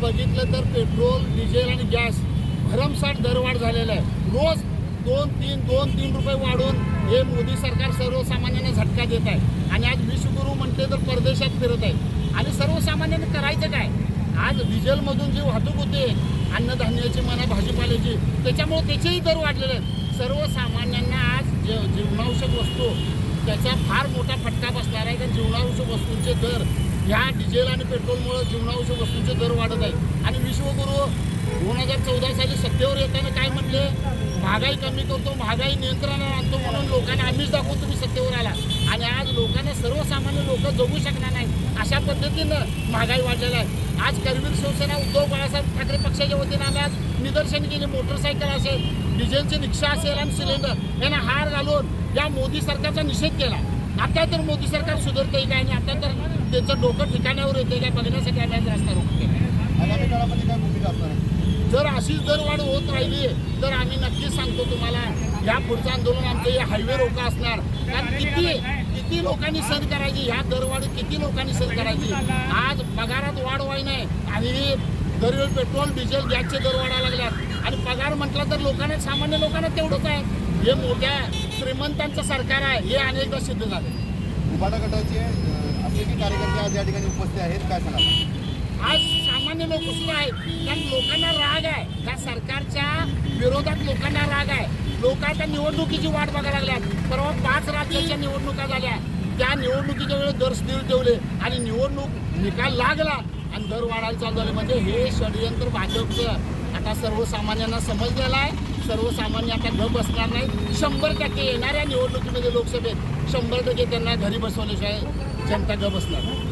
बघितलं तर petrol, diesel आणि गॅस भरमसाठ दरवाढ झालेला आहे. रोज 2-3 रुपये वाढून हे मोदी सरकार सर्वसामान्यांना झटका देत आहे. आणि आज विश्वगुरू म्हणते तर परदेशात फिरत आहे. आणि सर्वसामान्यांनी करायचं काय? आज डिझेलमधून जी वाहतूक होते अन्नधान्याची म्हणा, भाजीपाल्याची, त्याच्यामुळे त्याचेही दर वाढलेले आहेत. सर्वसामान्यांना आज जीवनावश्यक वस्तू त्याचा फार मोठा फटका बसणार आहे. कारण जीवनावश्यक वस्तूंचे दर ह्या डिझेल आणि पेट्रोलमुळे जीवनावश्यक वस्तूंचे दर वाढत आहेत. आणि विश्वगुरू 2014 साली सत्तेवर येताना काय म्हणले? महागाई कमी करतो, महागाई नियंत्रणात आणतो म्हणून लोकांना आम्हीच दाखवून तुम्ही सत्तेवर आला. आणि आज लोकांना, सर्वसामान्य लोक जगू शकणार नाही अशा पद्धतीनं महागाई वाढलेला आहे. आज करवीर शिवसेना उद्धव बाळासाहेब ठाकरे पक्षाच्या वतीनं आम्ही आज निदर्शन केली. मोटरसायकल असेल, डिझेलची रिक्षा असेल आणि सिलेंडर यांना हार घालून या मोदी सरकारचा निषेध केला. आता तर मोदी सरकार सुधारतंय काय आणि आता तर त्यांचं डोकं ठिकाणावर येते काय बघण्यासाठी आम्ही आज रस्ता रोको केला. आगामी काळामध्ये काय भूमिका असणार आहे? जर अशीच दरवाढ होत राहिली तर आम्ही नक्कीच सांगतो तुम्हाला, या पुढचं आंदोलन आमचं हे हायवे रोका असणार. कारण किती लोकांनी सहन करायची, ह्या दरवाढी किती लोकांनी सहन करायची. आज पगारात वाढ व्हाय नाही आणि दरवेळी पेट्रोल, डिझेल, गॅसचे दर वाढायला लागल्यात. आणि पगार म्हटलं तर लोकांना, सामान्य लोकांना तेवढंच आहे. हे मोठ्या श्रीमंतांचं सरकार आहे हे अनेकदा सिद्ध झालं. उभाटा गटाचे असे की कार्यकर्ते आज या ठिकाणी उपस्थित आहेत, काय सांगा? आज सामान्य लोक सुद्धा आहेत. कारण लोकांना राग आहे, त्या सरकारच्या विरोधात लोकांना राग आहे. लोक आता निवडणुकीची वाट बघायला लागल्यात. परवा 5 राज्याच्या निवडणुका झाल्या, त्या निवडणुकीच्या वेळेस दर स्थिर ठेवले आणि निवडणूक निकाल लागला आणि दर वाढायला चालू झाले. म्हणजे हे षडयंत्र भाजपचं आता सर्वसामान्यांना समजलेलं आहे. सर्वसामान्य आता गप बसणार नाही. 100% येणाऱ्या निवडणुकीमध्ये लोकसभेत 100% त्यांना घरी बसवल्याशिवाय जनता गप बसणार नाही.